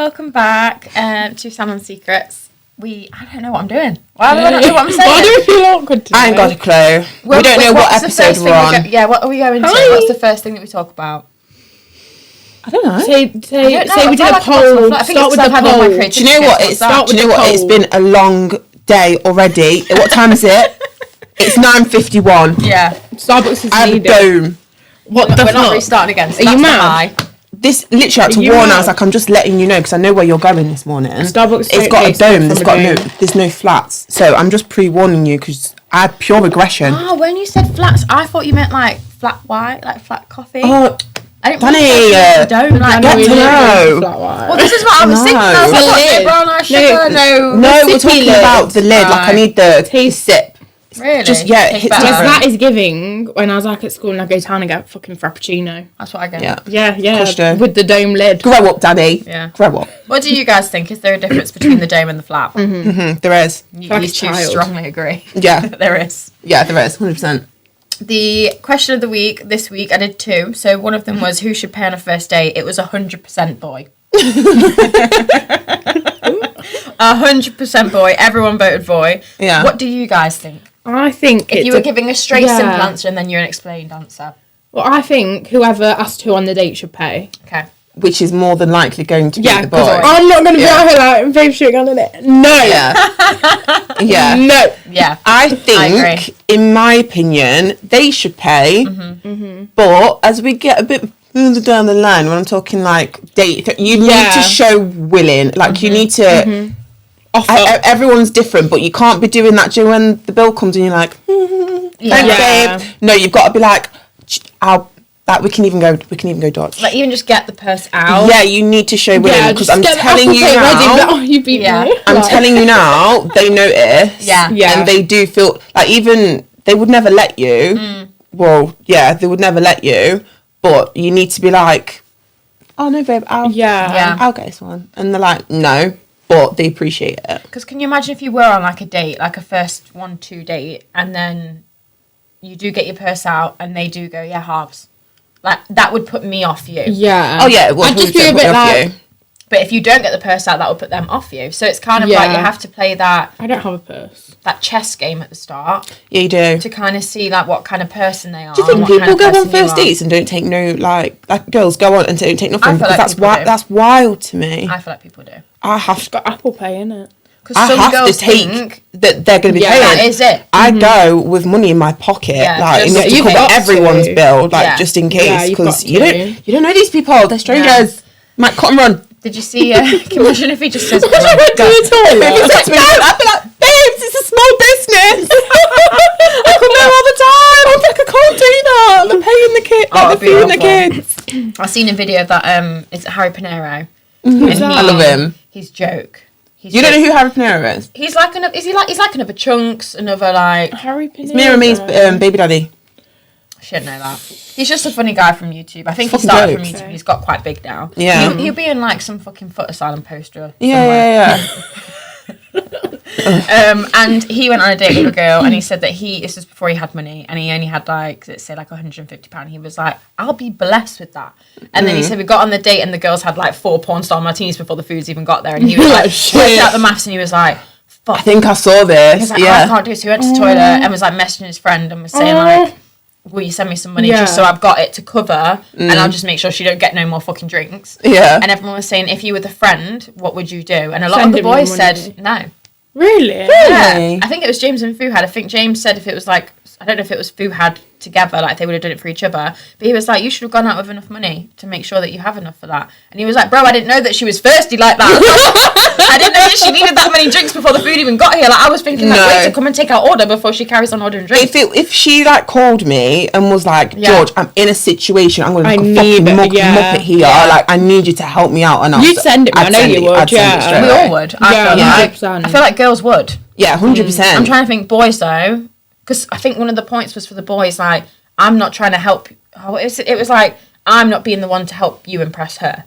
welcome back to Salon Secrets. I don't know what I'm doing. Why do I not know what I'm saying? Why do you feel awkward today? I ain't got a clue. We don't know what episode we're on. What are we going to? What's the first thing that we talk about? I don't know. Say we did a poll. Start with the poll. Do you know what? It's been a long day already. What time is it? It's 9:51. Yeah. Starbucks is I have a dome. We're not restarting again. So are you mad? This literally had to warn. I was like, I'm just letting you know because I know where you're going this morning. Starbucks. It's got a dome. There's no flats. So I'm just pre-warning you because I had pure aggression. Oh, when you said flats, I thought you meant like flat white, like flat coffee. Oh, I didn't Danny, dome. Like, get to know. Well, this is what I was thinking. I was like, no brown eye sugar, no. We're talking about the lid. Like, I need the sip. Really? That is giving when I was like at school and I go down and get a fucking frappuccino. That's what I get. Yeah. With the dome lid. Grow up, Danny. Yeah. Grow up. What do you guys think? Is there a difference between the dome and the flap? There is. You two strongly agree. Yeah. There is. Yeah, there is. 100%. The question of the week, this week, I did two. So one of them was, who should pay on a first date? It was 100% boy. 100% boy. Everyone voted boy. Yeah. What do you guys think? I think if you were giving a straight simple answer and then you're an explained answer. Well, I think whoever asked who on the date should pay. Okay. Which is more than likely going to be the boy. I'm not going to be out here like, babe, should on it. No. Yeah. No. Yeah. I think, in my opinion, they should pay. But as we get a bit further down the line, when I'm talking like date, you need to show willing. Like, you need to... everyone's different, but you can't be doing that when the bill comes and you're like, thanks, babe. No, you've got to be like, we can even go Dodge. Like, even just get the purse out. Yeah, you need to show willing because I'm telling you now. I'm telling you now, they notice. Yeah. And they do feel like even they would never let you. Well, yeah, they would never let you, but you need to be like, oh no, babe, I'll get this one, and they're like, no. But they appreciate it. Because can you imagine if you were on like a date, like a first 1-2 date, and then you do get your purse out and they do go, yeah, halves. Like, that would put me off you. Yeah. Oh, yeah. Well, I'd just be a bit like... But if you don't get the purse out, that would put them off you. So it's kind of like you have to play that... I don't have a purse. That chess game at the start. Yeah, you do. To kind of see, like, what kind of person they are. Do you think people go on first dates and don't take no, like girls go on and don't take nothing? Because that's wild to me. I feel like people do. I have to... It's got Apple Pay, innit? Because some girls think that they're going to be paying. That is it. I go with money in my pocket, like enough to cover everyone's bill, like just in case, because you don't know these people. They're strangers. Might cut and run. Did you see? Can you imagine if he just says, "Go to the toilet"? If he said to me, I'd be like, "Babes, it's a small business. I come there all the time. I'm like, I can't do that. They're paying the kids, like the food and the kids." I've seen a video of that. It's Harry Panero. I love him. He's joke. You don't know who Harry Panero is? He's like another Chunks, another like Harry Panero. It's Mira May's baby daddy. I should know that. He's just a funny guy from YouTube. I think he started from YouTube. He's got quite big now. Yeah. He'll be in like some fucking foot asylum poster. Yeah. And he went on a date with a girl, and he said that this was before he had money, and he only had like, let's say like £150. He was like, I'll be blessed with that. And then he said we got on the date, and the girls had like 4 porn star martinis before the food's even got there, and he was like, worked out the maths, and he was like, fuck. I think I saw this. He was like, I can't do it. So he went to the toilet and was like messaging his friend and was saying like, will you send me some money just so I've got it to cover, and I'll just make sure she don't get no more fucking drinks. Yeah. And everyone was saying, if you were the friend, what would you do? And a lot of the boys said no. Really? Yeah. I think it was James and Fuhad. I think James said if it was like, I don't know if it was Fuhad together, like they would have done it for each other. But he was like, you should have gone out with enough money to make sure that you have enough for that. And he was like, bro, I didn't know that she was thirsty like that. I didn't know that she needed that many drinks before the food even got here. Like, I was thinking, wait to come and take our order before she carries on ordering drinks. If she like called me and was like, George, I'm in a situation, I'm going to fucking muppet here. Yeah. Like, I need you to help me out. And you'd send it. I know you would. Yeah, we all would. I feel like girls would. Yeah, 100%. I'm trying to think boys though, because I think one of the points was for the boys, like, I'm not trying to help. It was like, I'm not being the one to help you impress her.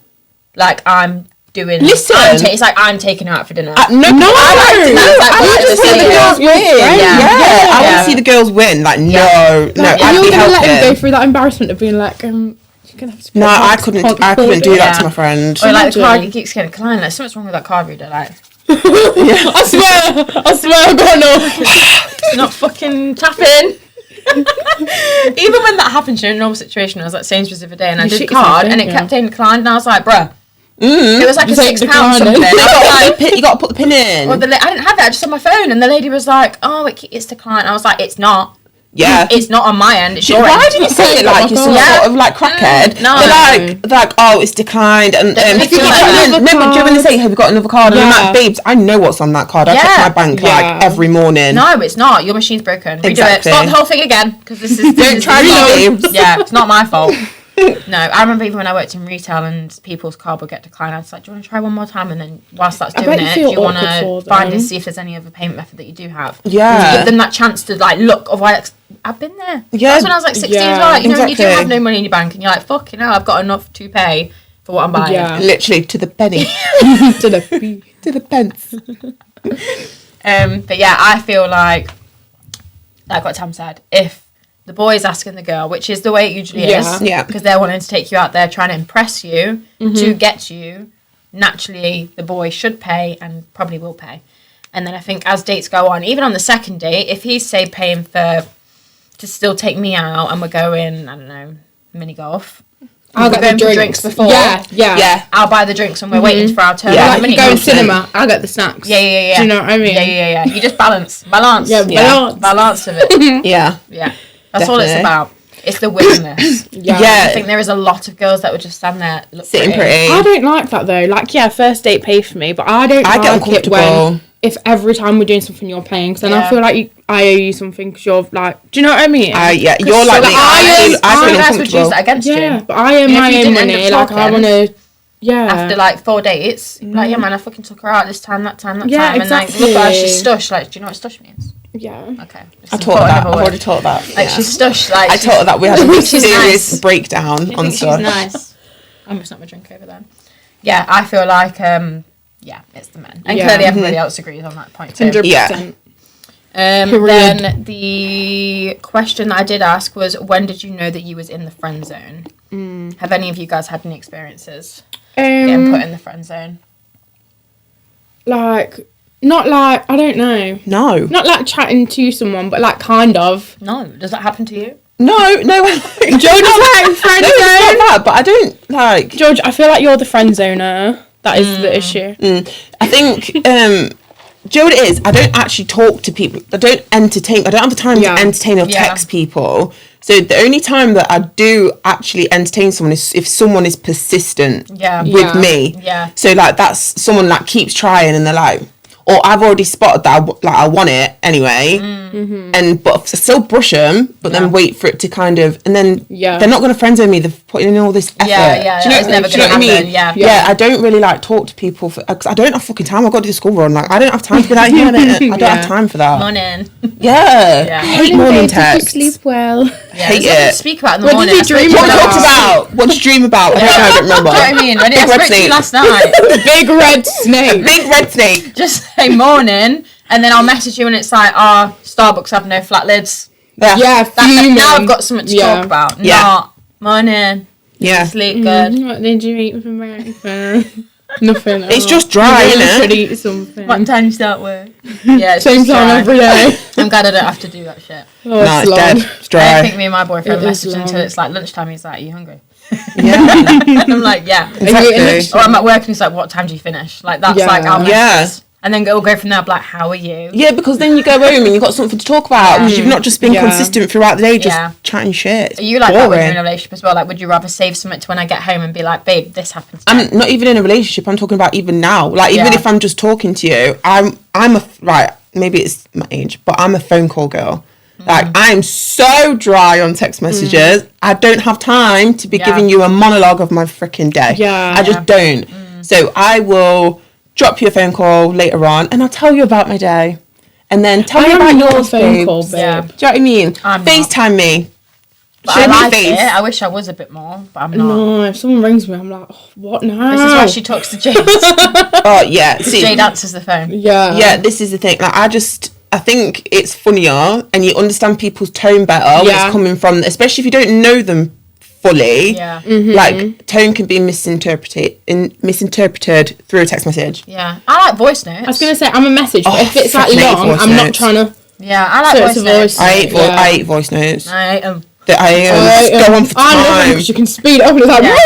Like, I'm doing. Listen, it's like I'm taking her out for dinner. I want to see the girls win. I want to see the girls win. Like, no. You're gonna let him go through that embarrassment of being like, No, I couldn't do that Yeah. to my friend. Or like the car Imagine. keeps getting declined. Like something's wrong with that card reader. Like I swear, I've got no. it's not fucking tapping. Even when that happened in a normal situation, I was at Sainsbury's the other day and I You did shit card yourself, and it yeah. kept saying declined and I was like, bruh. It was like a Just like £6 decline something. it. I was like, You got to put the pin in. well, I didn't have it. I just on my phone, and the lady was like, "Oh, it's declined." I was like, "It's not. Yeah. It's not on my end. It's your Why end." did you say it like you're some Yeah. sort of like crackhead? No. They're like, oh, it's declined. And Definitely do you declined. want to say, have you got another card? And I'm Yeah. like, babes, I know what's on that card. I check Yeah. my bank Yeah. like every morning. No, it's not. Your machine's broken. Redo it. Exactly. Start the whole thing again because this is. Don't try reload. babes. Yeah, it's not my fault. No, I remember even when I worked in retail and people's card would get declined. I was like, "Do you want to try one more time?" And then whilst that's doing bet you it, feel do you want awkward to for find them. and see if there's any other payment method that you do have? Yeah. To give them that chance to like look. Otherwise, I've been there. Yeah. That's when I was like 16 as Yeah. well. Like, you know, you do Exactly. have no money in your bank, and you're like, "Fuck, you know, I've got enough to pay for what I'm buying." Yeah. Literally to the penny. To the to the pence. But yeah, I feel like what Tam said, if the boy is asking the girl, which is the way it usually is, Yeah. because they're wanting to take you out there, trying to impress you to get you, naturally the boy should pay and probably will pay. And then I think as dates go on, even on the second date, if he's say paying to still take me out and we're going, I don't know, mini golf. I'll We're get the going for drinks before. Yeah. I'll buy the drinks and we're waiting for our turn. Yeah. Like mini you go in golf. cinema, I'll get the snacks. Yeah. Do you know what I mean? Yeah. You just balance. Yeah, Yeah. Balance of it. Yeah. Yeah. That's all it's Definitely. about. It's the willingness. Yeah. I think there is a lot of girls that would just stand there, look Sitting pretty. I don't like that though. Like, yeah, first date pay for me, but I don't I get like it uncomfortable. when if every time we're doing something you're paying, because then Yeah. I feel like I owe you something because you're like, do you know what I mean? Yeah, you're like me. I feel guys would use uncomfortable. that against yeah, you. but I earn And if my you own didn't end money. up Like, I talking want to, yeah. After like 4 dates, like, yeah, man, I fucking took her out this time, that time, that Yeah, time. And like, exactly. look at her, she's stush. Like, do you know what stush means? Yeah. Okay. I taught her that. I've already taught that. Like, she's stush. Like, I taught her that we had a really She's serious nice. breakdown on She's stuff. nice. I'm just not my drink over there. Yeah, I feel like, yeah, it's the men. And Yeah. clearly everybody else agrees on that point too. 100%. Yeah. Period. Then the question that I did ask was, when did you know that you was in the friend zone? Have any of you guys had any experiences getting put in the friend zone? Like, not like, I don't know. No. Not like chatting to someone, but like kind of. No. Does that happen to you? No. George is like friend No, it's zone. not that, but I don't like. George, I feel like you're the friend zoner. That is the issue. I think. Do you know what it is? I don't actually talk to people. I don't entertain. I don't have the time Yeah. to entertain or Yeah. text people. So the only time that I do actually entertain someone is if someone is persistent Yeah. with Yeah. me. Yeah. So like that's someone that keeps trying and they're like, or I've already spotted that I want it anyway, and but I still brush them, but Yeah. then wait for it to kind of, and then Yeah. they're not going to friend zone me. They've put in all this effort. Yeah, Do you know, it's never do you know gonna what I happen, mean? yeah. Yeah, I don't really like talk to people because I don't have fucking time. I've got to do the school run. Like I don't have time to be like, yeah, I don't Yeah. have time for that. Morning. Yeah, Yeah. I hate morning texts. Sleep well. Yeah, Hate there's nothing it. to speak about in the What morning. did you I dream spoke What to we you about? talked about? What did you dream about? I don't know. I don't remember. Do you know what I mean? When I Big red spoke to you snake. last night, Big red snake. Big red snake. just say morning, and then I'll message you and it's like, Starbucks have no flat lids. Yeah, fuming. Now I've got something to Yeah. talk about. Yeah. Not morning. Yeah. Sleep good. What did you eat for breakfast? Nothing. It's just dry, You really innit? should eat something. What time you start work? Yeah, it's Same just time dry. every day. I'm glad I don't have to do that shit. Oh, No, it's long. dead. It's I don't dry. think me and my boyfriend It is message until long. it's like lunchtime. He's like, "Are you hungry?" Yeah. And I'm like, "Yeah." Are you eating Exactly. Or I'm at work and he's like, "What time do you finish?" Like that's Yeah. like our Yeah. messages. And then we'll go from there. Like, "How are you?" Yeah, because then you go home and you've got something to talk about because you've not just been Yeah. consistent throughout the day, just Yeah. chatting shit. It's Are you like that when you're in boring. a relationship as well? Like, would you rather save something to when I get home and be like, "Babe, this happened today"? I'm not even in a relationship. I'm talking about even now. Like even Yeah. if I'm just talking to you, I'm a right. Maybe it's my age, but I'm a phone call girl. Like I'm so dry on text messages. I don't have time to be Yeah. giving you a monologue of my freaking day. Yeah. I just don't. So I will drop you a phone call later on, and I'll tell you about my day, and then tell me I about am not a yours, phone babes. call, babe. Yeah. Do you know what I mean? I'm not. FaceTime me. But Show I me like face. it. I wish I was a bit more, but I'm not. No, if someone rings me, I'm like, oh, what now? This is why she talks to Jade. Oh yeah. See, Jade answers the phone. Yeah. yeah, this is the thing. Like, I think it's funnier and you understand people's tone better when Yeah. it's coming from, especially if you don't know them fully. Yeah. Like, tone can be misinterpreted through a text message. Yeah. I like voice notes. I was gonna say I'm a message, but if it's like fucking hate long, voice I'm not notes. trying to. Yeah, I like So voice it's a notes. voice- I hate voice notes. I hate 'em. I go on for I love it time. because you can speed up and it's like. Yeah.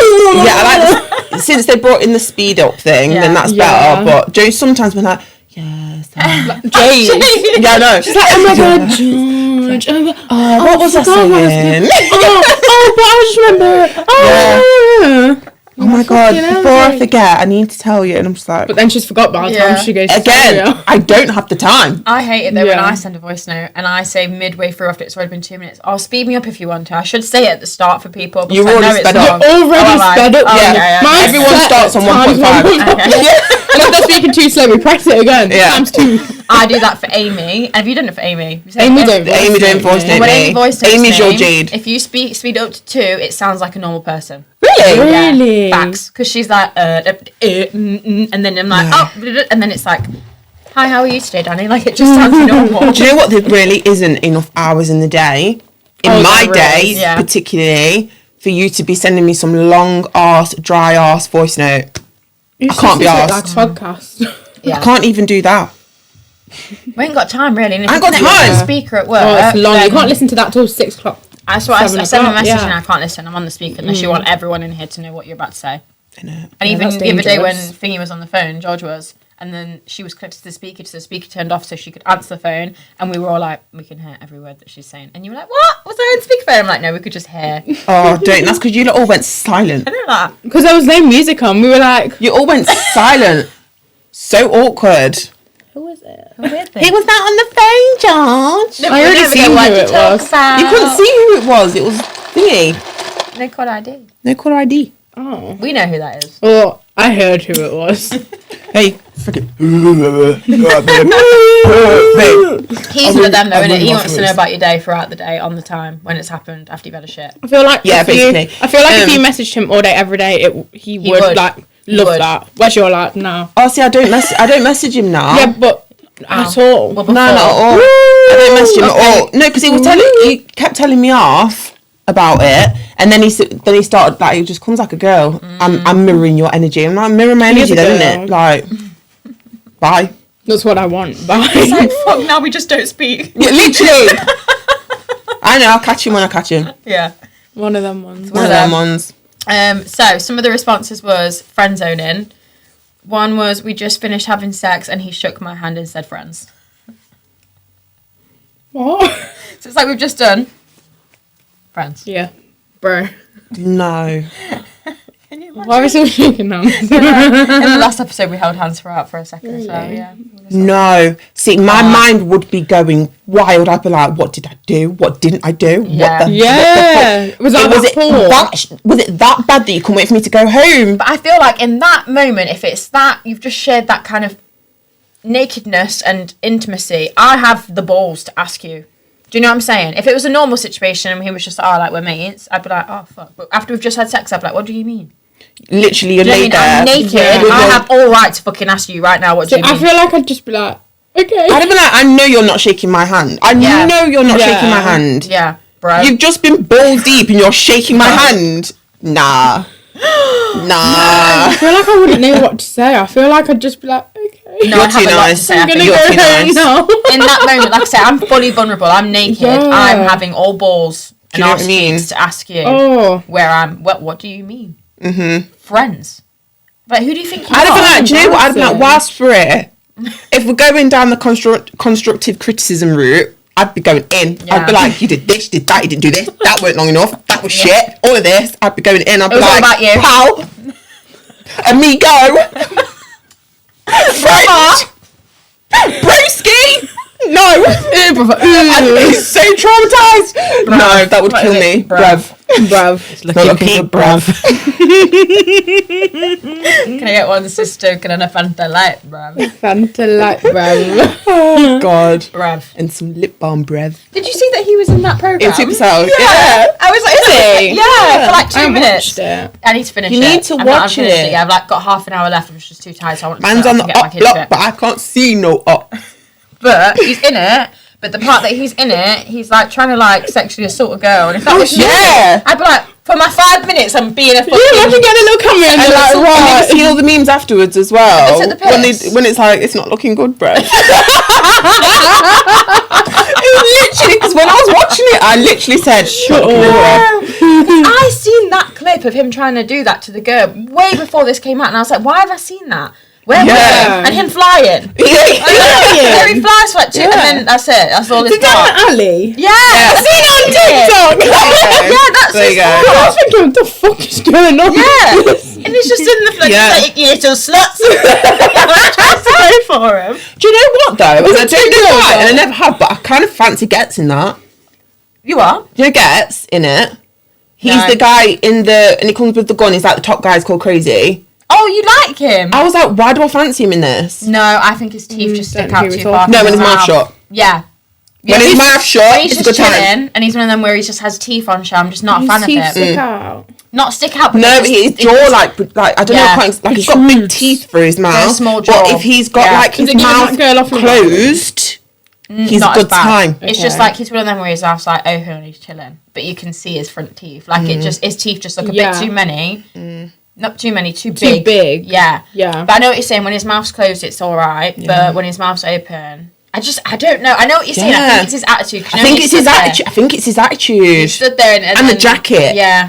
Yeah, I like since they brought in the speed up thing, then that's Yeah. better. But Joe sometimes when like, yes, Jade. yeah, I know. She's like, Oh my god, George. what was I saying? But I just remember. Oh my god! fucking hell, Before I Jade. forget, I need to tell you, and I'm just like, But then she's forgot by the Yeah. time she goes again, to I don't have the time. I hate it though when Yeah. I send a voice note and I say midway through after it's already been 2 minutes, "Oh, speed me up if you want to." I should say it at the start for people. Because You're I know already it's sped up. long. You're already am I? sped up. Oh, Yeah. yeah. Mine's Everyone set starts on at times 1.5. 1.5. And if they're speaking too slow, we press it again. Yeah. Times 2. I do that for Amy. And have you done it for Amy? You say Amy it- don't. Amy don't voice When note Amy me. voice notes Amy's your me, Jade. If you speed up to 2, it sounds like a normal person. Really? Really? Yeah, facts. Because she's like, and then I'm like, and then it's like, "Hi, how are you today, Danny?" Like, it just sounds normal. Do you know what? There really isn't enough hours in the day, in Oh, my there day is. Yeah. particularly, for you to be sending me some long ass, dry ass voice note. I can't be Like arsed. podcast. Yeah. I can't even do that. We ain't got time, really. And if I you ain't got connect with time. the speaker at work. Oh, it's long. You then- can't listen to that till 6 o'clock. That's why I 7 send a o'clock, message yeah. and I can't listen. I'm on the speaker unless you want everyone in here to know what you're about to say. I know. And even that's the other day when dangerous. Thingy was on the phone, George was, and then she was connected to the speaker, so the speaker turned off so she could answer the phone, and we were all like, "We can hear every word that she's saying." And you were like, "What? Was I on speakerphone?" I'm like, "No, we could just hear." Oh, don't. That's because you lot all went silent. I know that. Because there was no music on. We were like, You all went silent. So awkward. who was it? Weird thing. He was not on the phone, George. I already seen who it was. You couldn't see who it was. It was thingy. No call ID. No caller ID. Oh. We know who that is. Well, I heard who it was. Hey, freaking. He's one of them though, innit? He wants to know about your day throughout the day, on the time, when it's happened, after you've had a shit. I feel like Yeah, if you, basically. I feel like if you messaged him all day, every day, he would like love would. that. Whereas you're like, no. Oh, see, I don't message him now. Yeah, but at all. Well, No, not at all. I don't message him at all. No, because he kept telling me off about it, and then he started like, he just comes like a girl. I'm mirroring your energy. I'm like, mirror my He is energy, a then, girl. isn't it? Like, bye. That's what I want. Bye. It's like, fuck, now we just don't speak. Yeah, literally. I know. I'll catch him when I catch him. Yeah. One of them ones. One of them ones. So some of the responses was friend zoning. One was, "We just finished having sex and he shook my hand and said friends." What? So it's like we've just done friends. Yeah, bro. No. Can you imagine? Why are we still shaking hands? In the last episode we held hands for a second, so yeah. No. See, my mind would be going wild. I'd be like, what did I do? What didn't I do? Yeah. What the Yeah. What the fuck? Was that was that poor? was it that bad that you couldn't wait for me to go home? But I feel like in that moment, if it's that, you've just shared that kind of nakedness and intimacy, I have the balls to ask you. Do you know what I'm saying? If it was a normal situation and he was just like, "Oh, like we're mates," I'd be like, "Oh, fuck." But after we've just had sex, I'd be like, "What do you mean?" Literally, you're Do you know what I laid mean? I'm there. naked. with I your- have all right to fucking ask you right now, what do you mean? I feel like I'd just be like, okay. I'd be like, I know you're not shaking my hand. I Yeah. know you're not Yeah. shaking my hand. Yeah, bro. You've just been balls deep and you're shaking my hand. Nah. I feel like I wouldn't know what to say. I feel like I'd just be like, okay. No, You're I have too a lot to nice. say. I I'm think gonna You're go too home nice. now. in that moment, like I say, I'm fully vulnerable. I'm naked. Yeah. I'm having all balls and you know what arse I mean? cheeks to ask you Oh. where I'm. What do you mean? Mm-hmm. Friends. Like, who do you think you I'd are? be like, do you know what? I'd be like, embarrassing. whilst for it, if we're going down the constructive criticism route, I'd be going in. Yeah. I'd be like, you did this, you did that, you didn't do this, that weren't long enough, that was shit, all of this. I'd be going in. I'd be was all like, about you. pal, amigo, friend, broski. No, I'd be so traumatized. No, that would kill me, bruv. Bruv. Not looking good, bruv. Can I get one sister and a Fanta Light, bruv? Fanta Light, bruv. Oh God. Bruv. And some lip balm, bruv. Did you see that he was in that program? In Super Sound. Yeah. I was like, is he? Yeah, for like 2 I minutes. watched it. I need to finish You it. need to I've watch finished it. Yeah, I've like got half an hour left. I'm just too tired, so I want to Man's on the get up back into block, it. but I can't see no up. But he's in it. But the part that he's in it, he's like trying to like sexually assault a girl. And if that was me, yeah. I'd be like, For my 5 minutes, I'm being a fucking... Yeah, imagine getting a little camera and And like, then right. you see all the memes afterwards as well. Is it the piss? When it's like, it's not looking good, bro. It was literally, because when I was watching it, I literally said, shut up. I seen that clip of him trying to do that to the girl way before this came out, and I was like, why have I seen that? Where? And him flying. There he flies for like 2, and then that's it. That's all it's Is that got. Ali? Yeah, I've seen it on TikTok. Yeah, that's There you go. I was thinking, what the fuck is going on? Yeah, and he's just in the flag, like, you little sluts. I'm trying to go for him. Do you know what, though? I don't know why, and I never have, but I kind of fancy Gets in that. You are? Do you know Gets in it? He's No. the guy and he comes with the gun. He's like the top guy's called Crazy. Oh, you like him? I was like, why do I fancy him in this? No, I think his teeth just stick don't out hear too it far. all. No, from when his mouth shut. Yeah. When his mouth shut, He's it's a just good time. chilling, and he's one of them where he just has teeth on show. I'm just not a fan of Teeth it. stick out. Not stick out, but No, they but just- his jaw, like I don't Yeah. know, like he's got big teeth for his mouth. small But jaw. if he's got Yeah. like his Is it giving mouth that girl off the closed, he's a not as good bad. time. It's Okay. just like he's one of them where his mouth's like open and he's chilling, but you can see his front teeth. Like it just his teeth just look a Yeah. bit too many. Not too many, too Too big. big. Yeah. Yeah. But I know what you're saying. When his mouth's closed, it's all right. But when his mouth's open, I don't know. I know what you're saying. I Yeah. think it's his attitude. 'cause I you know think he it's his stood there- attitude. I think it's his He attitude. stood there and the jacket. Yeah.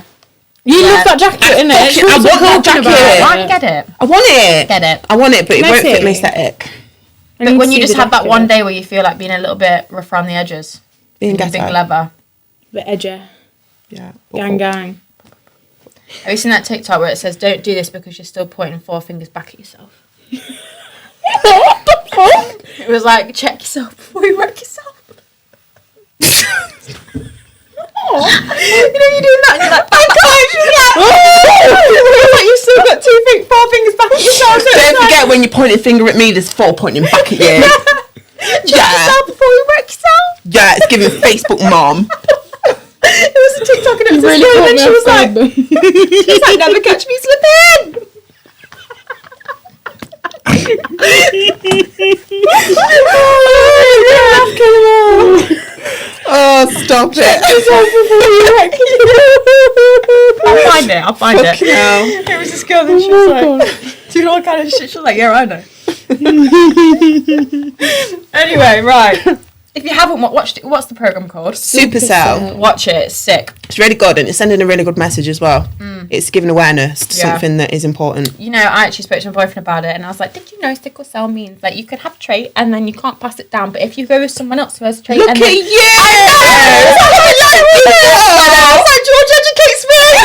You Yeah. love that jacket, innit? fucking- I want that jacket. Why don't you get it? I want it. Get it. I want it, but it won't fit my Messy. aesthetic. But when you just have that one day where you feel like being a little bit rough around the edges, Being big ghetto. leather. The edger. Yeah. Gang. Have you seen that TikTok where it says, "Don't do this because you're still pointing 4 fingers back at yourself"? What the fuck? It was like, check yourself before you wreck yourself. You know, you're doing that and you're like, I can't. You're like, like you've still got 4 fingers back at yourself. So Don't it's like, forget when you point a finger at me, there's 4 pointing back at you. check yourself before you wreck yourself. Yeah, it's giving Facebook mom. It was a TikTok and it was Really this girl caught and me she was off like, guard. never catch me slipping. Oh, stop it. I'll find it. Fucking hell. It was this girl and she was like, doing all kind of shit. She was like, yeah, I know. Anyway, right. If you haven't watched it, what's the program called? Supercell. Watch it. It's sick. It's really good and it's sending a really good message as well. It's giving awareness to Yeah. something that is important. You know, I actually spoke to my boyfriend about it and I was like, did you know sickle cell means like you could have trait and then you can't pass it down, but if you go with someone else who has trait Look and at then... you! I was like, George educates me! I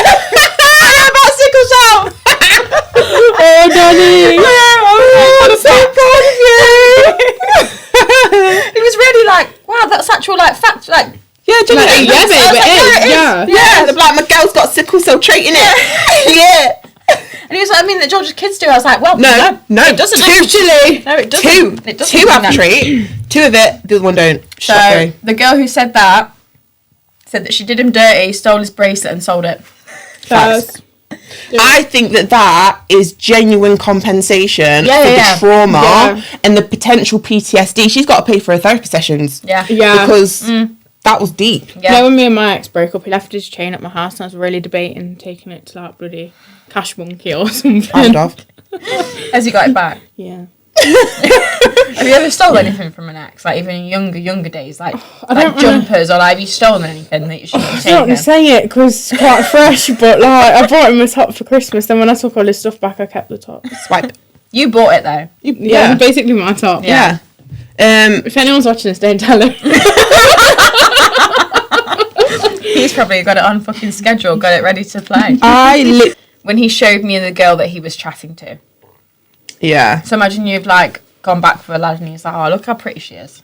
know about sickle cell! Oh, Danny. I'm so proud of you! It was really like, wow, that's actual like fact, like... Yeah, do you know what I mean? Yeah, babe, I was like, it is. yeah, it is. Yeah. Yeah, they're like, my girl's got sickle cell trait in it. Yeah. And he was like, I mean, that George's kids do. I was like, well, No, it doesn't actually. No, it doesn't. It doesn't Two mean have that. trait. 2 of it, the other one don't. So Sorry. the girl who said that she did him dirty, stole his bracelet and sold it. Facts. I think that is genuine compensation for the trauma Yeah. and the potential PTSD. She's got to pay for her therapy sessions. Yeah. Yeah. Because that was deep. Yeah. No, when me and my ex broke up, he left his chain at my house and I was really debating taking it to like bloody Cash Monkey or something. I would have. Has he got it back? Yeah. Have you ever stolen anything from an ex? Like even in younger days, like don't jumpers or like have you stolen anything that you shouldn't have I don't want to taken? say it because it's quite fresh, but like I bought him a top for Christmas. Then when I took all his stuff back, I kept the top. Swipe. You bought it though. Yeah, it's basically my top. Yeah. If anyone's watching this, don't tell him. He's probably got it on fucking schedule, got it ready to play. When He showed me the girl that he was chatting to. Yeah. So imagine you've like gone back for a lad and he's like, oh, look how pretty she is.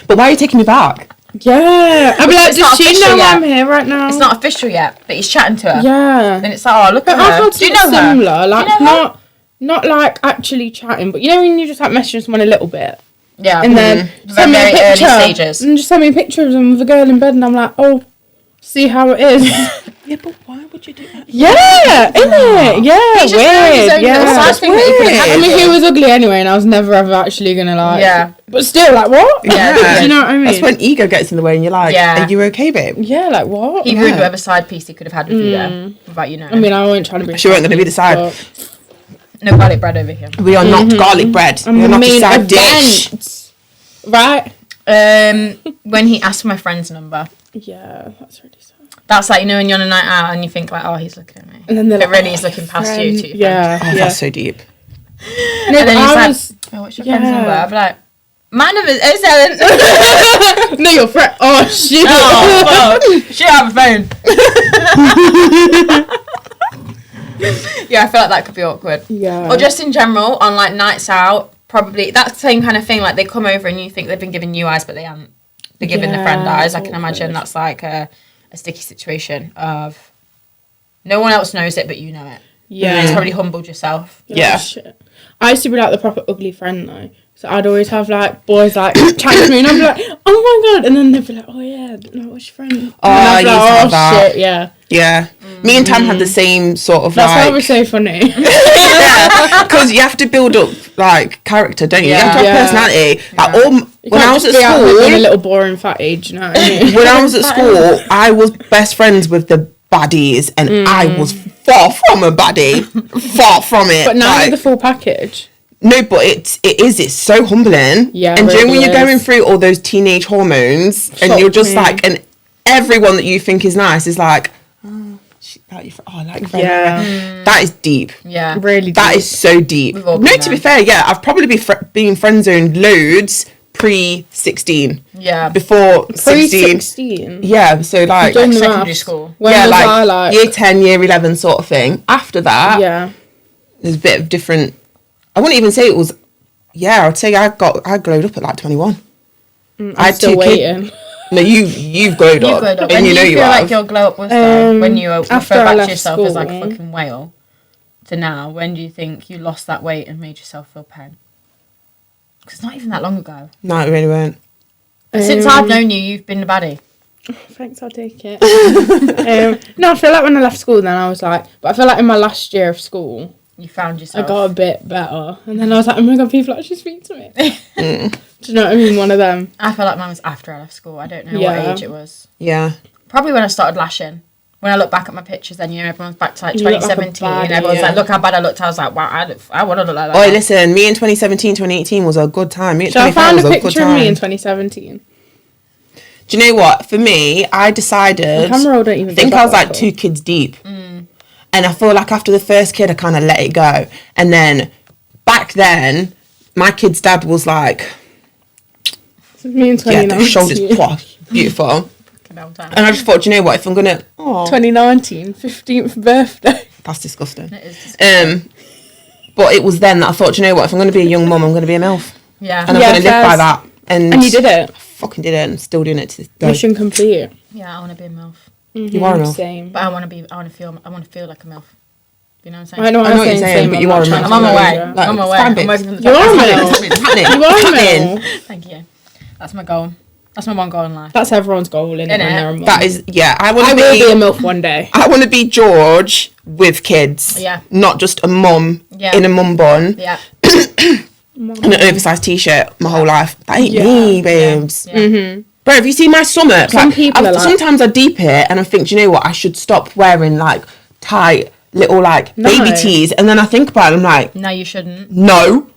But why are you taking me back? Yeah. I'd be like, It's does not she official know yet. I'm here right now? It's not official yet, but he's chatting to her. Yeah. Then it's like, oh, look But at I've her. had Do you something know her? similar, like Do you know her? not like actually chatting, but you know when you just like messaging someone a little bit, Yeah. and then send me a Very early picture, stages. and just send me a picture of them with a girl in bed, and I'm like, oh, see how it is. Yeah, but why would would you do that? Yeah, innit? Yeah, He's just doing his weird. own little Yeah. side thing that he could have I had. mean, he was ugly anyway, and I was never ever actually gonna like. Yeah. But still, like, what? Yeah. Do you know what I mean? That's when ego gets in the way and you're like, Yeah. are you okay, babe? Yeah, like what? He ruined whatever side piece he could have had with you there, without you knowing. I mean, I wasn't trying to be. She weren't going to be the side. but No garlic bread over here. We are not garlic bread. I'm We're the not a main side dish. event. Right? When he asked for my friend's number, Yeah, that's really sad. that's like, you know, when you're on a night out and you think like, oh, he's looking at me. And then they're But like, really, he's looking past you to your friend. Yeah, Oh, yeah. that's so deep. No, And then but he's I like, was. oh, what's your Yeah. friend's number? I'm like, my number is 07. No, your friend. Oh shit. Oh, fuck. Shit, I have a phone. Yeah, I feel like that could be awkward. Yeah. Or just in general, on like nights out, probably that's the same kind of thing. Like they come over and you think they've been giving you eyes, but they haven't. They're giving the friend Yeah, eyes. I it's can imagine awkward. that's like a sticky situation of no one else knows it, but you know it. Yeah. It's probably humbled yourself. Yeah. Shit. I used to be like the proper ugly friend though. So I'd always have like boys like chatting to me and I'd be like, oh my god, and then they'd be like, oh yeah, like, what's your friend? Oh, and I'd be I used to have that. shit, yeah. Yeah. Me and Tam had the same sort of That's why it like... was so funny. Because you have to build up like character, don't you? You have to have Yeah. personality. Like Yeah. all You when can't I was at just be out there being a school, little boring fat age, you know what I mean? when I was at school, I was best friends with the baddies, and I was far from a baddie, far from it. But now like, with the full package. no, but it's so humbling. Yeah, and it during when really you're going is. through all those teenage hormones, and you're just me. like, and everyone that you think is nice is like, oh, like your friend, oh, I like your friend. Yeah. That is deep. Yeah. Really That deep. is so deep. We've all No, been to be there. fair, yeah, I've probably been friend zoned loads pre-16. Yeah. Before 16. 16. Yeah, so like, Done the secondary maths. school. When yeah, was like, I like? year 10, year 11 sort of thing. After that, Yeah. there's a bit of different, I wouldn't even say it was, yeah, I'd say I glowed up at like 21. I I'm had still 2 kids. waiting. No, you've glowed You up. glowed up. And When you know you you feel have. like your glow up was though, when you after refer I back to left yourself as like a school. fucking whale to now, when do you think you lost that weight and made yourself feel pain? Because it's not even that long ago. No, it really weren't. Since I've known you, you've been a baddie. Thanks, I'll take it. No, I feel like when I left school then I was like, but I feel like in my last year of school, You found I yourself. got a bit better. And then I was like, oh my god, people actually speak to me. Do you know what I mean? One of them. I feel like mine was after I left school. I don't know Yeah. what age it was. Yeah. Probably when I started lashing. When I look back at my pictures, then you know everyone's back to like You look like a 2017, and baddie, everyone's yeah. like, "Look how bad I looked." I was like, "Wow, I want to look like that." Oh, now." listen, me in 2017, 2018 was a good time. Me in So I 2025 found was a a good picture of time. me in 2017. Do you know what? For me, I decided. The camera roll don't even I think go I was back like that 2 kids deep, and I feel like after the first kid, I kind of let it go. And then back then, my kid's dad was like, This is me in "Yeah, the 2019. shoulders, wow, beautiful." Fucking hell, damn. And I just thought, do you know what? If I'm gonna, oh, 2019, 15th birthday. that's disgusting. It is disgusting. But it was then that I thought, do you know what? If I'm gonna be a young mum, I'm gonna be a MILF, Yeah, and I'm Yeah, gonna live by fairs. that. And you did it. I fucking did it, and still doing it to this day. Mission complete. yeah. I want to be a MILF, You are a MILF. Same. but I want to feel like a MILF. You know what I'm saying? I know what I know I'm what you're saying, saying, but you I'm are not a trying MILF. to I'm on my know way. you. Like, I'm on my way. stand I'm bit. working from the You top. are a It's MILF. happening. It's happening. You are It's a happening. MILF. Thank you. That's my goal. That's my one goal in life. That's everyone's goal, innit? When Innit? they're a mum. That is, yeah. I I want to will be a be. MILF one day. I want to be George with kids. Yeah. Not just a mum Yeah. in a mum bun Yeah. and an oversized t-shirt my whole life. That ain't Yeah. me, babes. Yeah. Bro, have you seen my stomach? Some people are like- sometimes I deep it and I think, do you know what? I should stop wearing like tight little like No. baby tees. And then I think about it, I'm like, No, you shouldn't. no.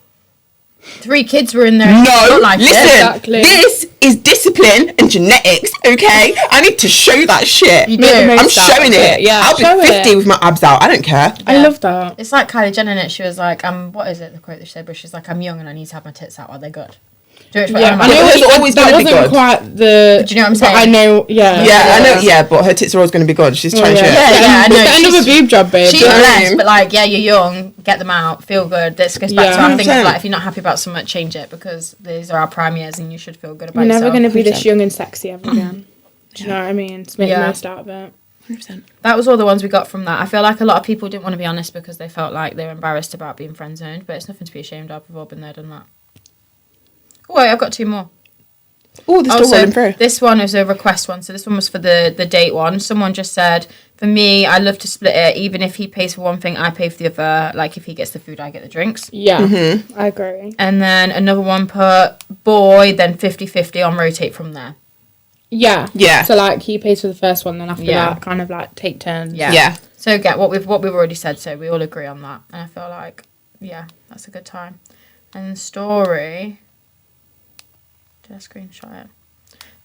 3 kids were in there. and No, not like it. listen, Exactly. this is discipline and genetics, okay? I need to show that shit. You Make the do. most I'm out showing of it. Yeah, I'll be show 50 it. with my abs out. I don't care. I love that. It's like Kylie Jenner, innit? She was like, what is it, the quote that she said? But she's like, I'm young and I need to have my tits out while they're good. Do you know what Yeah, I'm I like? know It's always that gonna be wasn't good. quite the. Do you know what I'm but I saying? know, yeah. Yeah, I know. Yeah, but her tits are always going to be good. She's trying yeah. shit. Yeah, I know. Get another She's- boob job, babe. She's Do you know what I blessed, mean? but like, yeah, you're young, get them out, feel good. This goes back Yeah. to our thing of 100%. like, if you're not happy about something, change it because these are our prime years and you should feel good about You're never yourself. going to be this 100%. young and sexy ever again. Do you know what I mean? To make Yeah. the most out of it. 100%. That was all the ones we got from that. I feel like a lot of people didn't want to be honest because they felt like they were embarrassed about being friend zoned, but it's nothing to be ashamed of. We've all been there, done that. Oh, wait, I've got 2 more. Oh, they're still rolling through. This one is a request one. So this one was for the date one. Someone just said, For me, I love to split it. Even if he pays for one thing, I pay for the other. Like, if he gets the food, I get the drinks. Yeah, I agree. And then another one per boy, then 50-50 on rotate from there. Yeah. Yeah. So, like, he pays for the first one, then after Yeah. that, kind of, like, take turns. Yeah. So, get what we've already said, so we all agree on that. And I feel like, yeah, that's a good time. And then story... Did I screenshot it?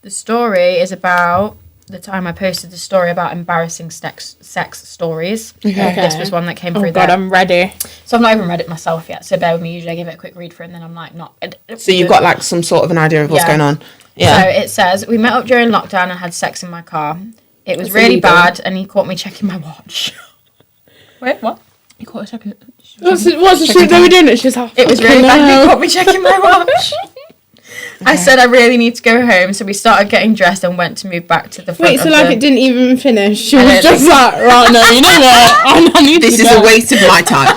The story is about... the time I posted the story about embarrassing sex stories. Okay. This was one that came through Oh, God, there. I'm ready. So I've not even read it myself yet, so bear with me. Usually I give it a quick read through and then I'm like, not... So you've got like some sort of an idea of what's going on. Yeah. So it says, we met up during lockdown and had sex in my car. It was That's really illegal. bad and he caught me checking my watch. Wait, what? He caught me checking... What's the shit they were doing? It? She's like, It was really bad and he caught me checking my watch. I said I really need to go home, so we started getting dressed and went to move back to the front. Wait, so of like the... it didn't even finish. She I was don't just think- like, right, no, you know what? I need This to is go. a waste of my time.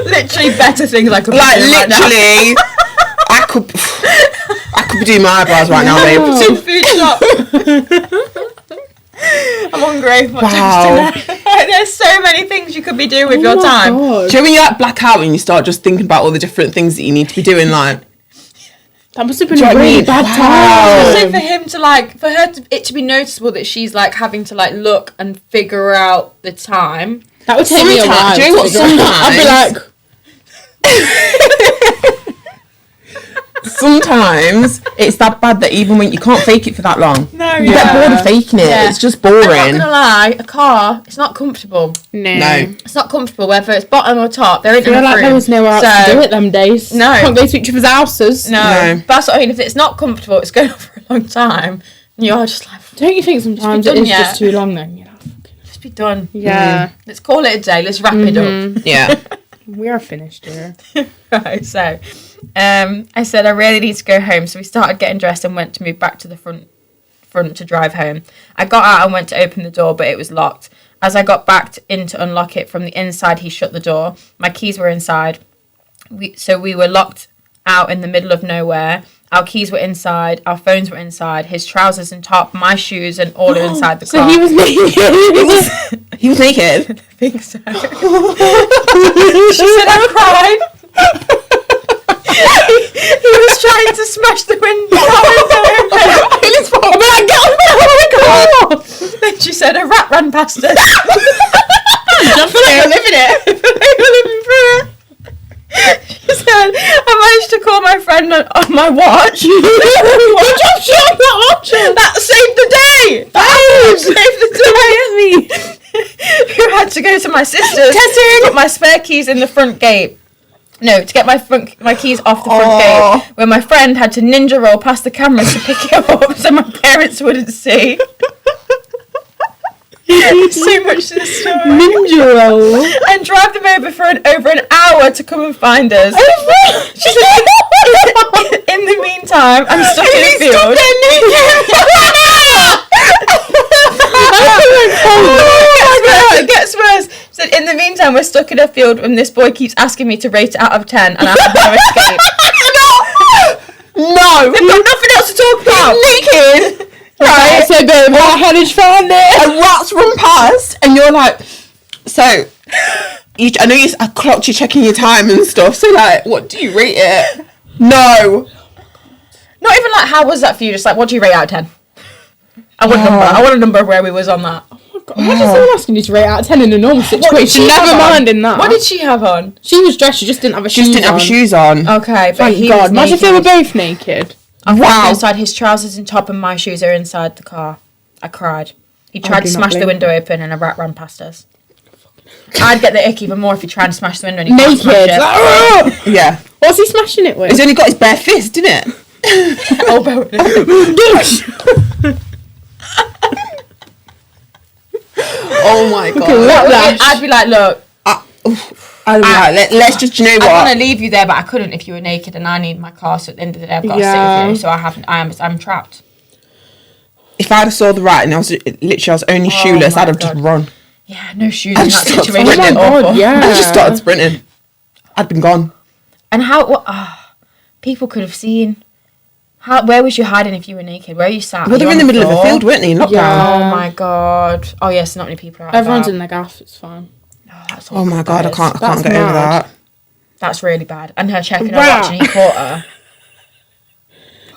Literally better things I could be Like doing right now. literally, I could be doing my eyebrows right now, babe. It's in food shop. I'm hungry. What Wow. time's dinner? There's so many things you could be doing with your Oh my time. God. Do you know when you like black out and you start just thinking about all the different things that you need to be doing? Like, That must have been Do you a know what I really mean? bad Wow. Also time. for him to like, for her to, it to be noticeable that she's like having to like look and figure out the time. That would take me a Sometimes- while. do you know what, to figure out. I'd be like, sometimes it's that bad that even when you can't fake it for that long, No, you get bored of faking it. Yeah. It's just I'm not boring. gonna lie, a car, it's not comfortable. no. It's not comfortable whether it's bottom or top. They're in I feel enough like room. there was nowhere else to do it them days. No. Can't go to each other's houses. No. No. But that's what I mean. If it's not comfortable, it's going on for a long time. And you're just like, Don't you think sometimes done it is yet. just too long then? You're like, just be done. yeah. Let's call it a day. Let's wrap it up. Yeah. We are finished here. Right, so I said I really need to go home, so we started getting dressed and went to move back to the front to drive home. I got out and went to open the door, but it was locked. As I got back in to unlock it from the inside, he shut the door. My keys were inside. We were locked out in the middle of nowhere. Our keys were inside, our phones were inside, his trousers and top, my shoes, and all are inside the So car. he was naked. He was naked. I think so. She said I cried. He was trying to smash the window. Oh my God. Then she said a rat ran past us. I feel like we're living it. I feel like we're living through it. She said, I managed to call my friend on my watch. That saved the day. That saved the day. Who had to go to my sister's to put my spare keys in the front gate. No, to get my keys off the front gate, where my friend had to ninja roll past the cameras to pick it up so my parents wouldn't see. So much to the story. Ninja roll. And drive them over for over an hour to come and find us. She said, in the meantime, I'm stuck in a field. Oh my God, it gets worse. So in the meantime, we're stuck in a field and this boy keeps asking me to rate it out of 10 and I have no escape. No. They've got nothing else to talk about. Naked. Right. So, babe, what headage found it? And rats run past, and you're like, so. I know I clocked you checking your time and stuff. So like, what do you rate it? No. Not even like, how was that for you? Just like, what do you rate out of 10? I want a number of where we was on that. Imagine someone asking you to rate out of 10 in a normal situation. Never mind in that. What did she have on? She was dressed, she just didn't have a shoes Just didn't have shoes on. Okay, but Thank he God. was Imagine if they were naked. both naked. Wow. Inside his trousers and top and my shoes are inside the car. I cried. He tried do to not smash the blame window open and a rat ran past us. I'd get the ick even more if he tried to smash the window and he can't smash Naked. it. Like, Yeah. what's he smashing it with? He's only got his bare fist, didn't it? Elbow. Oh my God. What the- I'd be like, look, I'm like, let's just, you know I want what? to leave you there, but I couldn't if you were naked and I need my car. So at the end of the day, I've got to Yeah. sit with you. So I'm trapped. If I'd have saw the rat and I was only shoeless, my I'd have God. just run. Yeah, no shoes I in that just thought- situation. Oh my God, Awful. yeah. I just started sprinting. I'd been gone. And how? People could have seen. Where was you hiding if you were naked? Where are you sat? Well, they were in the middle of a field, weren't they? In lockdown. Yeah. Oh my god. Oh yes, not many people are out. Everyone's in their gaff. It's fine. That's Oh my god, I can't That's get over mad. that. That's really bad. And her checking her Wow. watch and he caught her.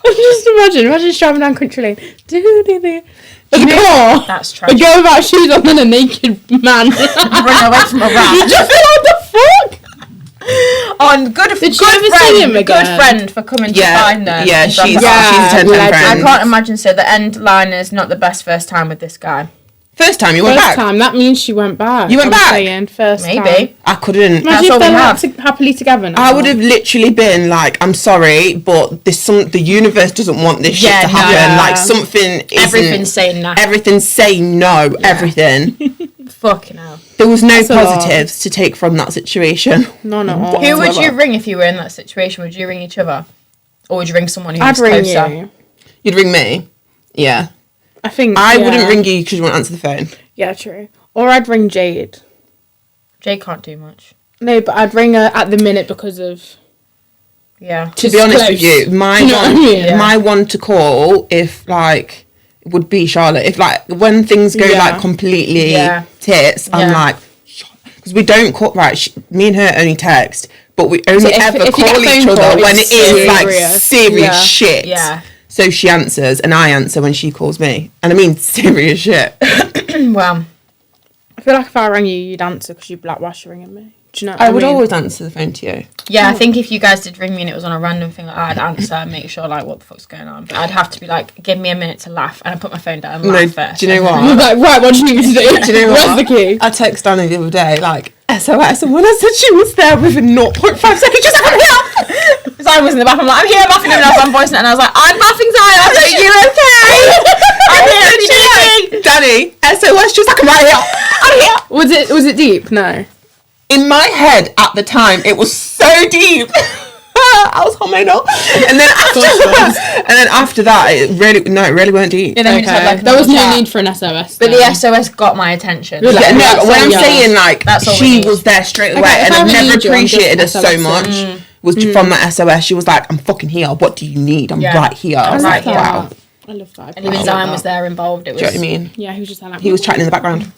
Just imagine driving down country lane. Do. A car. That's A tragic. girl without shoes on and a naked man. Running away from a rat. You just feel what the fuck? On good Did you ever see him good again? friend for coming to find them. Yeah, and she's drop her off. a 10 legend. I friend. can't imagine. So the end line is not the best first time with this guy. First time you went First back. time, that means she went back. You went I'm back? saying, first time. Maybe. I couldn't. Imagine That's if all we they're have. happily together now. I would have literally been like, I'm sorry, but the universe doesn't want this shit Yeah, to no. happen. Yeah. Like something isn't. Everything's saying nah. Everything's saying no. Everything. Fucking hell. There was no That's a lot. positives to take from that situation. No. Who would Whatsoever. you ring if you were in that situation? Would you ring each other? Or would you ring someone who's I'd ring closer? you. You'd ring me. Yeah. I think. I yeah. wouldn't ring you because you won't answer the phone. Yeah, true. Or I'd ring Jade. Jay can't do much. No, but I'd ring her at the minute because of. Yeah. To Just be honest close. with you, my Do you know what I mean? Yeah. my one to call if like would be Charlotte. If like when things go Yeah. like completely Yeah. tits, I'm Yeah. like, because we don't call me and her only text, but we only if- ever if you get call a each phone other call, when it it's is like serious. serious Yeah. shit. Yeah. So she answers and I answer when she calls me, and I mean serious shit. Well, I feel like if I rang you, you'd answer because you'd be like, why is she ringing me? Do you know what I would mean? always answer the phone to you. yeah, I think if you guys did ring me and it was on a random thing, I'd answer and make sure, like, what the fuck's going on. But I'd have to be like, give me a minute to laugh. And I'd put my phone down and No, laugh first. do you know and what? You're like, right, what do you need me to do? Do you know Where's what? the key? I texted Danny the other day, like, SOS, and when I said she was there within 0.5 seconds, she's like, I'm here! So I was in the bathroom, like, I'm here, I'm laughing, and I was on voice note, and I was like, I'm laughing, Zion. I was like, you okay? I'm here, what are you doing? Danny, SOS, she was like, I'm right here! I'm here! Was it deep? No. In my head at the time, it was so deep. I was hormonal. And then after that, it really weren't deep. And then we just had, like, a there was normal no chat. need for an SOS. But then. the SOS got my attention. Really? Yeah, no, That's when all I'm we saying need. like That's all we she need. was there straight away, Okay, and if I I've never need you, I'm appreciated her just so SOS. much. Was from that SOS. She was like, "I'm fucking here. What do you need? I'm Yeah. right here." I was right like, here. "Wow." I love that. And even Zion was there involved. It was. Do you know what I mean? Yeah, he was just like. He was chatting in the background.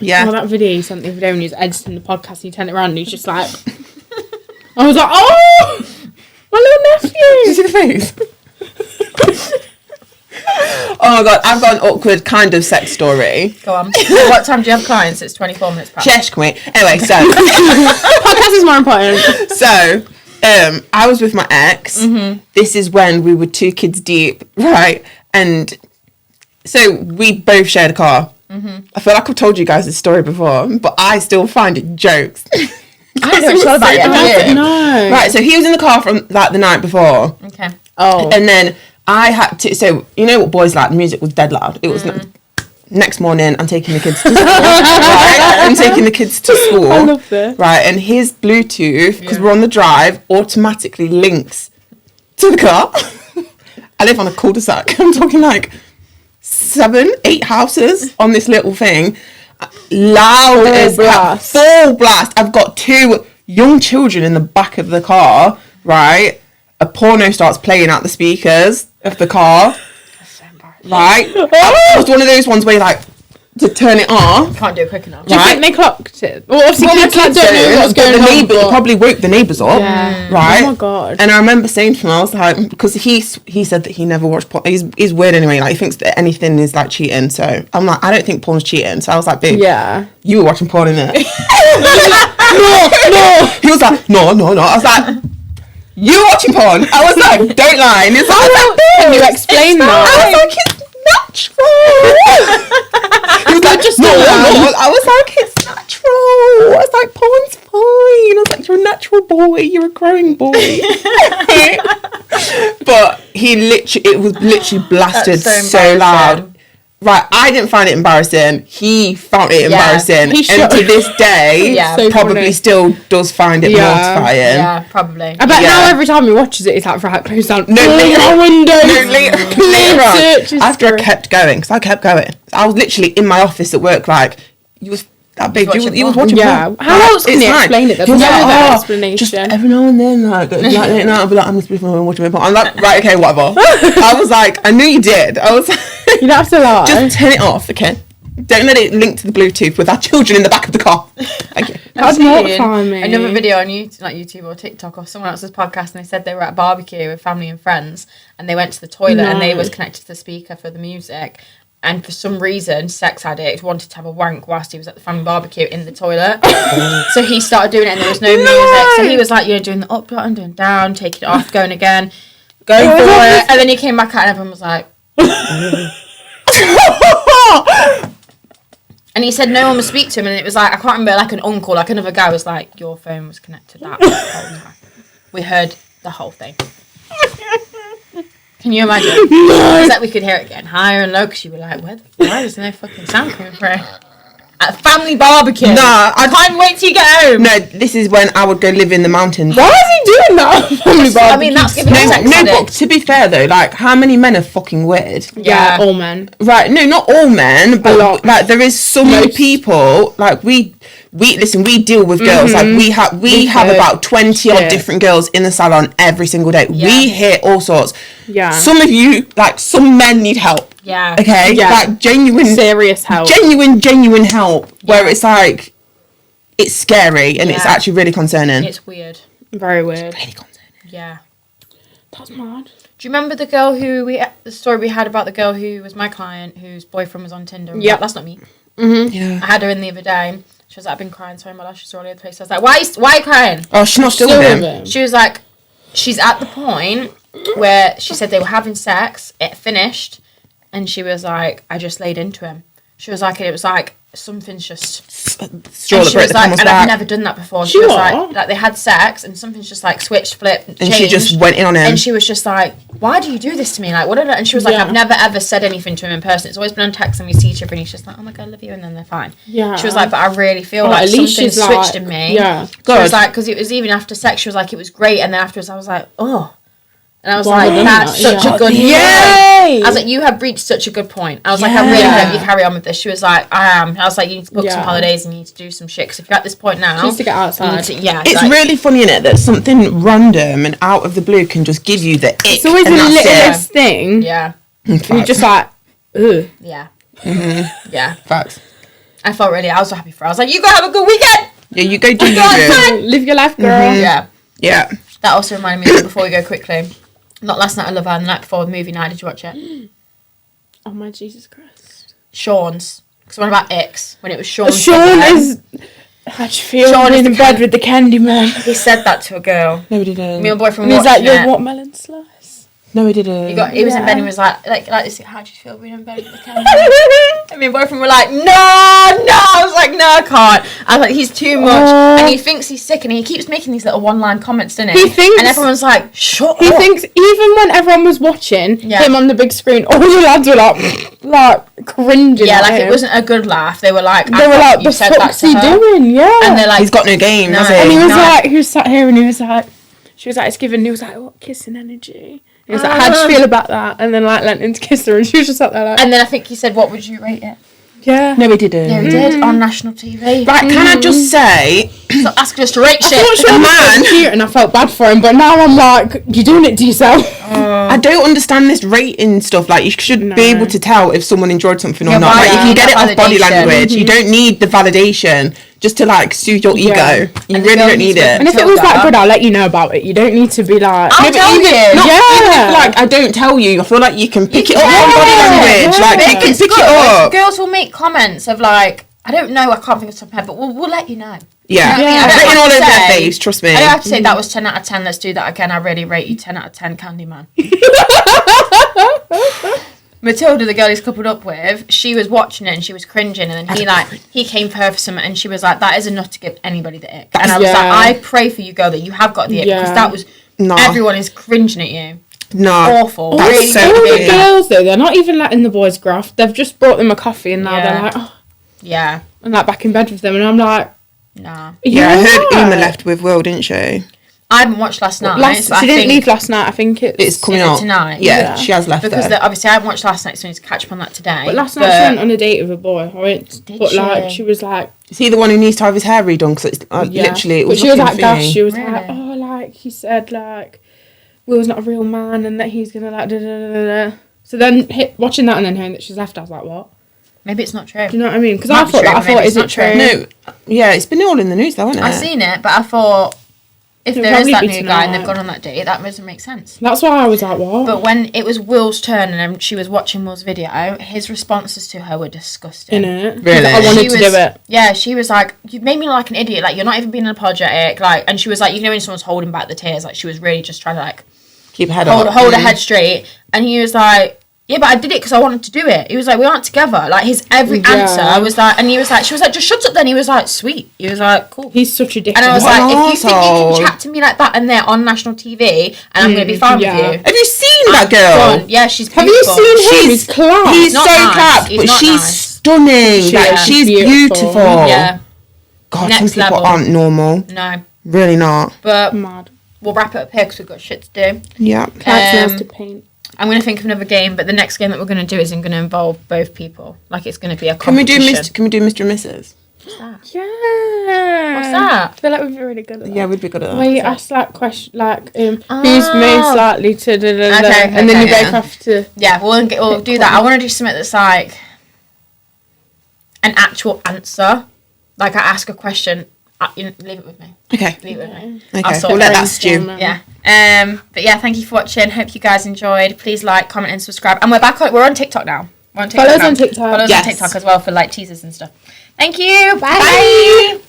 Yeah. Oh, that video you sent the other day when he was editing the podcast and you turned it around and he's just like. I was like, oh! My little Did you nephew! see the face? Oh my god, I've got an awkward kind of sex story. Go on. What time do you have clients? It's 24 minutes past. Chesh, can we? Anyway, so Podcast is more important. I was with my ex. Mm-hmm. This is when we were 2 kids deep, right? And so we both shared a car. Mm-hmm. I feel like I've told you guys this story before, but I still find it jokes. I don't know what it's all about yet. No. Right, so he was in the car from like the night before. Okay. Oh. And then I had to, so you know what boys like, the music was dead loud. It was next morning, I'm taking the kids to school. Right? I'm taking the kids to school. I love this. Right, and his Bluetooth, because we're on the drive, automatically links to the car. I live on a cul-de-sac. I'm talking like 7, 8 houses on this little thing. Loud as blast. full blast. I've got 2 young children in the back of the car, right? A porno starts playing out the speakers of the car. Right? It was one of those ones where you like to turn it off. Can't do it quick enough. Do you Right. think they clocked it? Well, obviously, Well, kids like, don't know what's going the on. neighbour but- probably woke the neighbours up. Yeah. Right? Oh my God. And I remember saying to him, I was like, because he said that he never watched porn. He's weird anyway. Like he thinks that anything is like cheating. So I'm like, I don't think porn's cheating. So I was like, babe, Yeah. you were watching porn in it. No. He was like, no. I was like, you were watching porn. I was like, don't lie. And he's like, Can you explain I that? was like, it's natural. He was like, just no. not. I was like, it's natural. I was like, porn's fine. I was like, you're a natural boy. You're a growing boy. But it was literally blasted That's so so loud. embarrassing. Right, I didn't find it embarrassing. He found it embarrassing, He and to should. this day, Yeah. So probably funny. still does find it Yeah. mortifying. Yeah, probably. I bet Yeah. now every time he watches it, he's like, right, close down. No, all later your on. windows. No, later Please search on. After I kept going, because I kept going. I was literally in my office at work, like, you was that big. watching He was porn. watching Yeah. porn. How else can It's you fine. explain it? There's He was no like, other "Oh, explanation." just every now and then, like I'll be like, I'm just watching my porn. I'm like, right, okay, whatever. I was like, I knew you did. I was like, You don't have to lie. just turn it off, okay? Don't let it link to the Bluetooth with our children in the back of the car. Okay. That's I've not seen funny. Another video on YouTube, not YouTube or TikTok or someone else's podcast, and they said they were at a barbecue with family and friends, and they went to the toilet and they was connected to the speaker for the music, and for some reason, sex addict wanted to have a wank whilst he was at the family barbecue in the toilet. So he started doing it, and there was no music. So he was like, doing the up button, doing down, taking it off, going again, going for it, and then he came back out, and everyone was like. And he said no one would speak to him, and it was like, I can't remember, like an uncle, like another guy was like, your phone was connected that whole time. We heard the whole thing. Can you imagine? No. It's like we could hear it getting higher and low, because you were like, why is there no fucking sound coming through? At a family barbecue. Nah, I can't wait till you get home. No, this is when I would go live in the mountains. Why is he doing that? I mean, that's giving sex No, but addict. to be fair though, like, how many men are fucking weird? Yeah, all men. Right, no, not all men, but lot. like there is so many people. Like we listen. We deal with girls. Like we have about 20 odd different girls in the salon every single day. Yeah. We hear all sorts. Yeah. Some of you, like some men, need help. Yeah. Okay. Yeah. Like genuine, Serious help. genuine help. Where it's like, it's scary and it's actually really concerning. It's weird. Very weird. really concerning. Yeah. That's mad. Do you remember the girl the story we had about the girl who was my client, whose boyfriend was on Tinder? Yeah. That's not me. Yeah. I had her in the other day. She was like, I've been crying, sorry, my lashes are all over the place. I was like, why are you crying? Oh, she's not still with him. She was like, she's at the point where she said they were having sex, it finished, and she was like, I just laid into him. She was like, it was like, something's just... Straw And that she broke was the like, camel's and back. I've never done that before. She She was what? like, they had sex, and something's just like switched, flipped, changed. And she just went in on him. And she was just like, why do you do this to me? Like, what did I... And she was like, Yeah. I've never ever said anything to him in person. It's always been on text and we see each other and he's just like, oh my God, I love you. And then they're fine. Yeah. She was like, but I really feel like at least something she's switched like- in me. yeah. She God. was like, because it was even after sex, she was like, it was great. And then afterwards I was like, oh. And I was Why like, didn't that's I? such Yeah. a good Yay! point. I was like, you have reached such a good point. I was like, I really Yeah. hope you carry on with this. She was like, I am. I was like, you need to book some Yeah. holidays and you need to do some shit. Because if you're at this point now... She needs to get outside. you need to- yeah. It's like, really funny, innit, that something random and out of the blue can just give you the ick. It's always and the that's it. littlest thing. Yeah. And you're just like, ugh. Yeah. Mm-hmm. Yeah. Facts. I felt really... I was so happy for her. I was like, you go have a good weekend! Yeah, you go do you. Live your life, girl. Yeah. Yeah. That also reminded me, before we go quickly, not last night I Love Her, and the night before, the movie night. Did you watch it? Oh my Jesus Christ. Sean's. Because one about X, when it was Sean's. Sean birthday. is. How'd you feel Sean is being the in bed kind- with the candy man? He said that to a girl. No, he didn't. Me and my boyfriend And he's like, watching your it. watermelon slice. No, he didn't. He was in Yeah. bed and was like this. How do you feel being in bed with the camera? And me and boyfriend were like, no. I was like, no, I can't. I was like, he's too much, and he thinks he's sick, and he keeps making these little one-line comments, doesn't he? He thinks- and everyone's like, shut He up. thinks even when everyone was watching Yeah. him on the big screen, all the lads were like cringing. Yeah, at like him. it wasn't a good laugh. They were like, They were like, you the said that fuck's to he her. doing? Yeah. And they're like, He's got no game, No. has he? And he was No. like, he was sat here and he was like, she was like, it's giving. He was like, what kissing energy? He was like, how'd you feel about that? And then like leant in to kiss her, and she was just sat there like, and then I think he said, what would you rate it? yeah. No, he didn't. Yeah, he did on national TV. Right, can I just say, So ask us to rate I thought shit. she a was man- so cute, and I felt bad for him. But now I'm like, you're doing it to yourself. I don't understand this rating stuff. Like, you should be able to tell if someone enjoyed something or Yeah, not. why Like, you do can you get need it off that body validation? language. You don't need the validation just to, like, soothe your ego. Yeah. You And the really girl don't needs need to it. And if it Tell was like that. good, I'll let you know about it. You don't need to be like, I'll tell you. Not, Yeah. even if, like, I don't tell you, I feel like you can pick it up can. on body language. Yeah. Like, you Think can it's pick good. it up. Girls will make comments of like, I don't know, I can't think of something, but we'll let you know. Yeah. You know what I mean? I I've don't written have all to over their say- face, trust me. I don't have to say that was 10 out of 10, let's do that again. I really rate you 10 out of 10, Candyman. Matilda, the girl he's coupled up with, she was watching it and she was cringing, and then he came for her for something, and she was like, that is enough to give anybody the ick. And I was Yeah. like, I pray for you, girl, that you have got the ick, because Yeah. that was, No. everyone is cringing at you. No. Awful. That's Really so all the weird. girls though, they're not even letting the boys graft. They've just brought them a coffee, and now Yeah. they're like, oh, Yeah. and like back in bed with them, and I'm like, Nah. Yeah, I heard yeah. Uma left with Will, didn't she? I haven't watched last night. Last, but she I didn't think- leave last night. I think It's coming Is it up tonight? Yeah, Yeah. she has left Because there. obviously I haven't watched last night, so I need to catch up on that today. But last night she went on a date with a boy. I went, Did but like she? she was like, Is he the one who needs to have his hair redone? Because it's literally, it was. But she was looking like, thingy. gosh, she was Really? like, oh, like he said, like Will's not a real man, and that he's gonna like da da da da. Da. So then watching that and then hearing that she's left, I was like, what? Maybe it's not true. Do you know what I mean? Because Might I be thought true, that. I but maybe thought, it's is it not true. true? No, yeah, it's been all in the news though, hasn't it? I've seen it, but I thought if It'll there is probably that be new guy and they've tonight. gone on that date, that doesn't make sense. That's why I was like, what? But when it was Will's turn and she was watching Will's video, his responses to her were disgusting. Innit? Really? I wanted She to was- do it. Yeah, she was like, "You made me look like an idiot. Like you're not even being apologetic." Like, and she was like, "You know when someone's holding back the tears, like she was really just trying to like Keep her head hold up. her head straight." And he was like, "Yeah, but I did it because I wanted to do it." He was like, "We aren't together." Like his every Yeah. answer was like, and he was like, she was like, "Just shut up." Then he was like, "Sweet." He was like, "Cool." He's such a dick. And I was What like, an if you think you arsehole. can chat to me like that and they're on national TV and I'm going to be fine yeah. with you. Have you seen that girl? Done. Yeah, she's Have you beautiful. seen him? She's- He's class. He's not so nice. clapped, He's but not she's nice. stunning. She Like is she's beautiful. beautiful. Yeah, God, Next some people level. aren't normal. no. Really not. But Mad. we'll wrap it up here because we've got shit to do. Yeah. Class knows to paint. I'm going to think of another game, but the next game that we're going to do isn't going to involve both people. Like, it's going to be a Can we do competition. Can we do Mr. and Mrs? Yeah. What's that? I feel like we'd be really good at that. Yeah, we'd be good at that. Where you ask like question like who's Oh. most likely to da, da, da, Okay, and then you okay, both have to. Yeah, we'll do that. I want to do something that's like an actual answer. Like, I ask a question. Leave it with me. Okay. Leave it with me. Okay. I'll sort We'll it let out. that stew. Yeah. But yeah, thank you for watching. Hope you guys enjoyed. Please like, comment, and subscribe. And we're on TikTok now. We're on TikTok Follow us now. on TikTok. Follow us Yes. on TikTok as well for like teasers and stuff. Thank you. Bye. Bye.